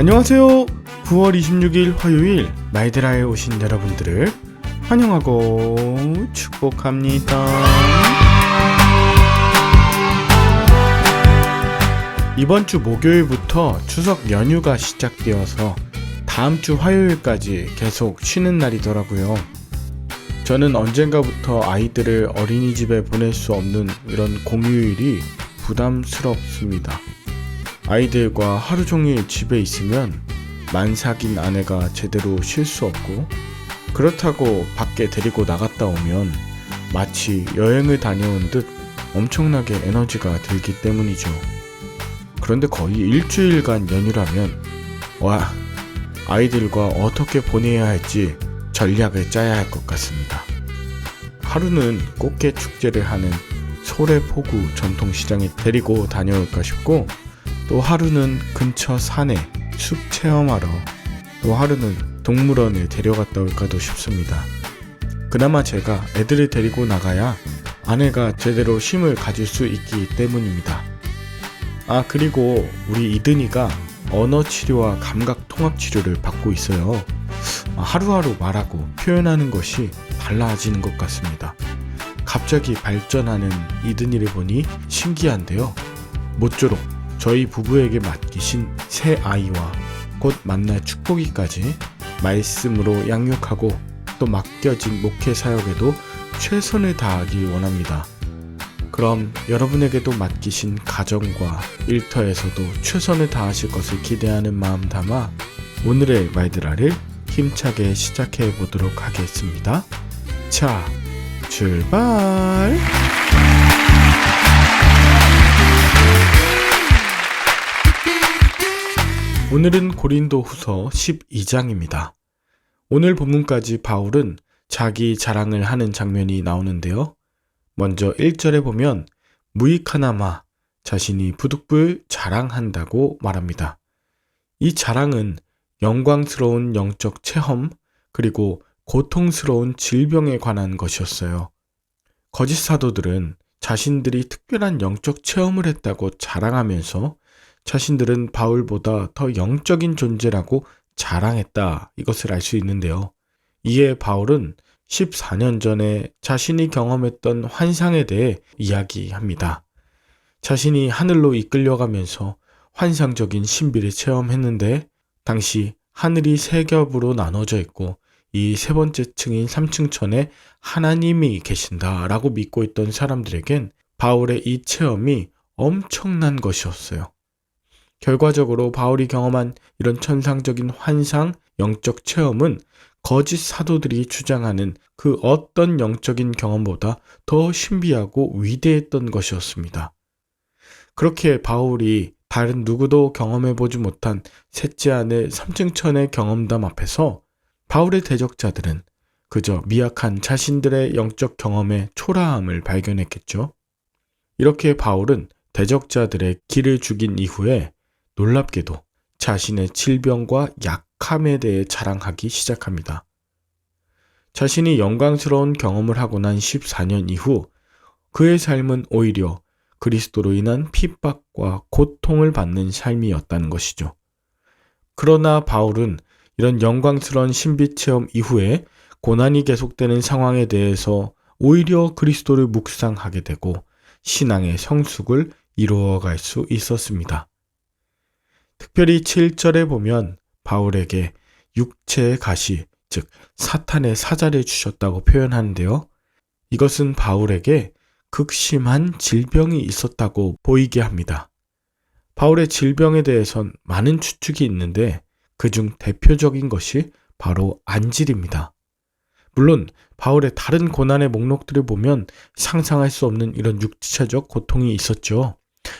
안녕하세요. 9월 26일 화요일 마이드라에 오신 여러분들을 환영하고 축복합니다. 이번 주 목요일부터 추석 연휴가 시작되어서 다음 주 화요일까지 계속 쉬는 날이더라고요. 저는 언젠가부터 아이들을 어린이집에 보낼 수 없는 이런 공휴일이 부담스럽습니다. 아이들과 하루 종일 집에 있으면 만삭인 아내가 제대로 쉴 수 없고, 그렇다고 밖에 데리고 나갔다 오면 마치 여행을 다녀온 듯 엄청나게 에너지가 들기 때문이죠. 그런데 거의 일주일간 연휴라면 아이들과 어떻게 보내야 할지 전략을 짜야 할 것 같습니다. 하루는 꽃게 축제를 하는 소래포구 전통시장에 데리고 다녀올까 싶고, 또 하루는 근처 산에 숲 체험하러, 또 하루는 동물원에 데려갔다 올까도 싶습니다. 그나마 제가 애들을 데리고 나가야 아내가 제대로 쉼을 가질 수 있기 때문입니다. 그리고 우리 이든이가 언어치료와 감각통합치료를 받고 있어요. 하루하루 말하고 표현하는 것이 달라지는 것 같습니다. 갑자기 발전하는 이든이를 보니 신기한데요. 모쪼록 저희 부부에게 맡기신 새 아이와 곧 만날 축복이까지 말씀으로 양육하고, 또 맡겨진 목회 사역에도 최선을 다하길 원합니다. 그럼 여러분에게도 맡기신 가정과 일터에서도 최선을 다하실 것을 기대하는 마음 담아 오늘의 마이드라를 힘차게 시작해 보도록 하겠습니다. 자, 출발! 오늘은 고린도후서 12장입니다. 오늘 본문까지 바울은 자기 자랑을 하는 장면이 나오는데요. 먼저 1절에 보면 무익하나마 자신이 부득불 자랑한다고 말합니다. 이 자랑은 영광스러운 영적 체험, 그리고 고통스러운 질병에 관한 것이었어요. 거짓 사도들은 자신들이 특별한 영적 체험을 했다고 자랑하면서 자신들은 바울보다 더 영적인 존재라고 자랑했다, 이것을 알 수 있는데요. 이에 바울은 14년 전에 자신이 경험했던 환상에 대해 이야기합니다. 자신이 하늘로 이끌려가면서 환상적인 신비를 체험했는데, 당시 하늘이 세 겹으로 나눠져 있고 이 세 번째 층인 3층천에 하나님이 계신다라고 믿고 있던 사람들에겐 바울의 이 체험이 엄청난 것이었어요. 결과적으로 바울이 경험한 이런 천상적인 환상, 영적 체험은 거짓 사도들이 주장하는 그 어떤 영적인 경험보다 더 신비하고 위대했던 것이었습니다. 그렇게 바울이 다른 누구도 경험해보지 못한 셋째 하늘 3층천의 경험담 앞에서 바울의 대적자들은 그저 미약한 자신들의 영적 경험의 초라함을 발견했겠죠. 이렇게 바울은 대적자들의 길을 죽인 이후에 놀랍게도 자신의 질병과 약함에 대해 자랑하기 시작합니다. 자신이 영광스러운 경험을 하고 난 14년 이후 그의 삶은 오히려 그리스도로 인한 핍박과 고통을 받는 삶이었다는 것이죠. 그러나 바울은 이런 영광스러운 신비 체험 이후에 고난이 계속되는 상황에 대해서 오히려 그리스도를 묵상하게 되고 신앙의 성숙을 이루어갈 수 있었습니다. 특별히 7절에 보면 바울에게 육체의 가시, 즉 사탄의 사자를 주셨다고 표현하는데요. 이것은 바울에게 극심한 질병이 있었다고 보이게 합니다. 바울의 질병에 대해선 많은 추측이 있는데 그중 대표적인 것이 바로 안질입니다. 물론 바울의 다른 고난의 목록들을 보면 상상할 수 없는 이런 육체적 고통이 있었죠.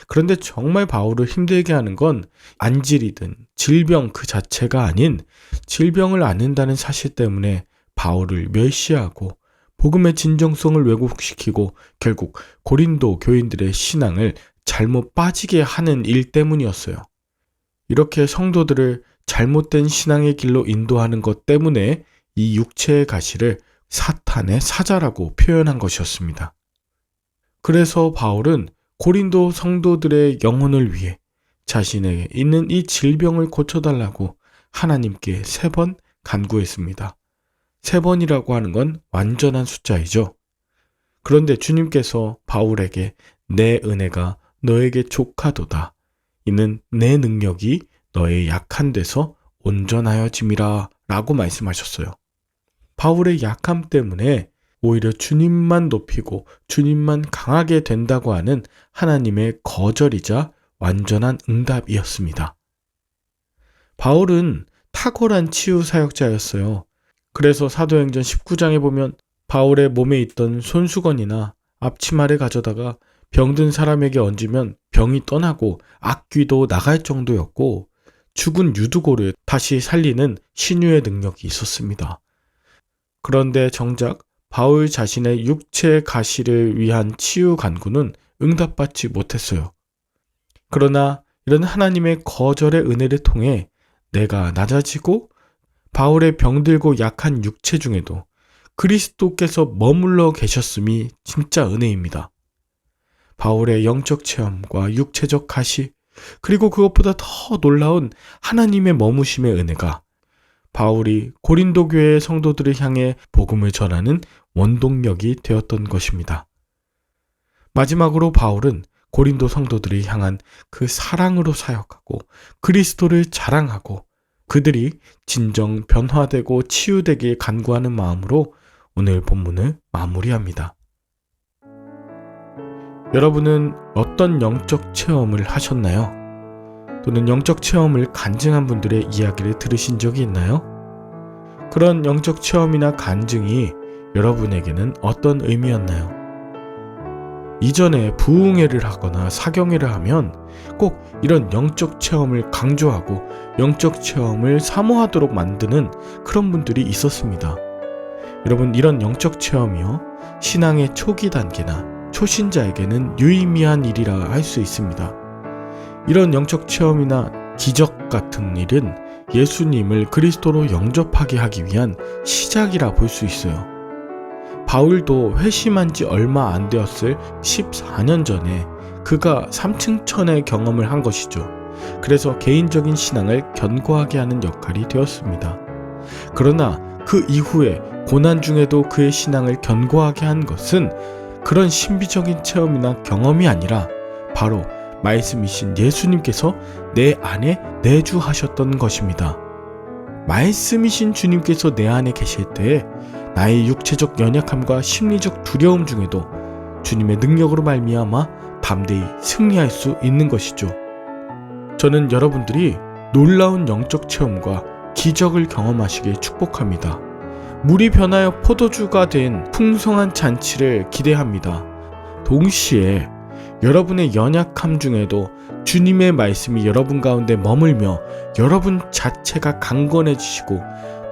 그런데 정말 바울을 힘들게 하는 건 안질이든 질병 그 자체가 아닌 질병을 앓는다는 사실 때문에 바울을 멸시하고 복음의 진정성을 왜곡시키고 결국 고린도 교인들의 신앙을 잘못 빠지게 하는 일 때문이었어요. 이렇게 성도들을 잘못된 신앙의 길로 인도하는 것 때문에 이 육체의 가시를 사탄의 사자라고 표현한 것이었습니다. 그래서 바울은 고린도 성도들의 영혼을 위해 자신에게 있는 이 질병을 고쳐달라고 하나님께 3번 간구했습니다. 3번이라고 하는 건 완전한 숫자이죠. 그런데 주님께서 바울에게 내 은혜가 너에게 족하도다. 이는 내 능력이 너의 약한 데서 온전하여짐이라 라고 말씀하셨어요. 바울의 약함 때문에 오히려 주님만 높이고 주님만 강하게 된다고 하는 하나님의 거절이자 완전한 응답이었습니다. 바울은 탁월한 치유 사역자였어요. 그래서 사도행전 19장에 보면 바울의 몸에 있던 손수건이나 앞치마를 가져다가 병든 사람에게 얹으면 병이 떠나고 악귀도 나갈 정도였고 죽은 유두고를 다시 살리는 신유의 능력이 있었습니다. 그런데 정작 바울 자신의 육체 가시를 위한 치유 간구는 응답받지 못했어요. 그러나 이런 하나님의 거절의 은혜를 통해 내가 낮아지고 바울의 병들고 약한 육체 중에도 그리스도께서 머물러 계셨음이 진짜 은혜입니다. 바울의 영적 체험과 육체적 가시, 그리고 그것보다 더 놀라운 하나님의 머무심의 은혜가 바울이 고린도 교회의 성도들을 향해 복음을 전하는 원동력이 되었던 것입니다. 마지막으로 바울은 고린도 성도들을 향한 그 사랑으로 사역하고 그리스도를 자랑하고 그들이 진정 변화되고 치유되길 간구하는 마음으로 오늘 본문을 마무리합니다. 여러분은 어떤 영적 체험을 하셨나요? 또는 영적 체험을 간증한 분들의 이야기를 들으신 적이 있나요? 그런 영적 체험이나 간증이 여러분에게는 어떤 의미였나요? 이전에 부흥회를 하거나 사경회를 하면 꼭 이런 영적 체험을 강조하고 영적 체험을 사모하도록 만드는 그런 분들이 있었습니다. 여러분, 이런 영적 체험이요, 신앙의 초기 단계나 초신자에게는 유의미한 일이라 할 수 있습니다. 이런 영적 체험이나 기적 같은 일은 예수님을 그리스도로 영접하게 하기 위한 시작이라 볼 수 있어요. 바울도 회심한 지 얼마 안 되었을 14년 전에 그가 3층천의 경험을 한 것이죠. 그래서 개인적인 신앙을 견고하게 하는 역할이 되었습니다. 그러나 그 이후에 고난 중에도 그의 신앙을 견고하게 한 것은 그런 신비적인 체험이나 경험이 아니라 바로 말씀이신 예수님께서 내 안에 내주하셨던 것입니다. 말씀이신 주님께서 내 안에 계실 때에 나의 육체적 연약함과 심리적 두려움 중에도 주님의 능력으로 말미암아 담대히 승리할 수 있는 것이죠. 저는 여러분들이 놀라운 영적 체험과 기적을 경험하시길 축복합니다. 물이 변하여 포도주가 된 풍성한 잔치를 기대합니다. 동시에 여러분의 연약함 중에도 주님의 말씀이 여러분 가운데 머물며 여러분 자체가 강건해지시고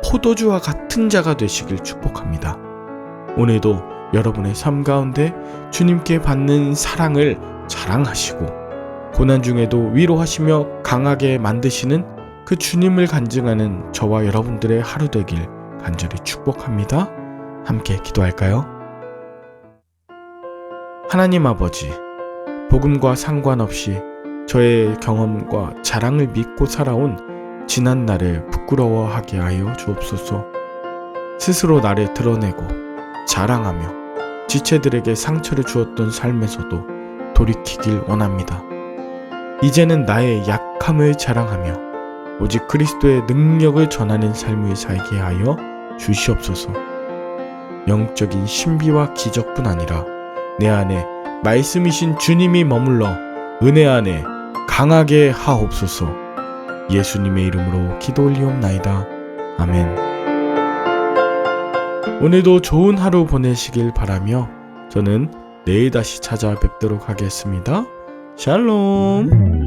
포도주와 같은 자가 되시길 축복합니다. 오늘도 여러분의 삶 가운데 주님께 받는 사랑을 자랑하시고 고난 중에도 위로하시며 강하게 만드시는 그 주님을 간증하는 저와 여러분들의 하루 되길 간절히 축복합니다. 함께 기도할까요? 하나님 아버지, 복음과 상관없이 저의 경험과 자랑을 믿고 살아온 지난 날을 부끄러워하게 하여 주옵소서. 스스로 나를 드러내고 자랑하며 지체들에게 상처를 주었던 삶에서도 돌이키길 원합니다. 이제는 나의 약함을 자랑하며 오직 그리스도의 능력을 전하는 삶을 살게 하여 주시옵소서. 영적인 신비와 기적뿐 아니라 내 안에 말씀이신 주님이 머물러 은혜 안에 강하게 하옵소서. 예수님의 이름으로 기도 올리옵나이다. 아멘. 오늘도 좋은 하루 보내시길 바라며 저는 내일 다시 찾아뵙도록 하겠습니다. 샬롬.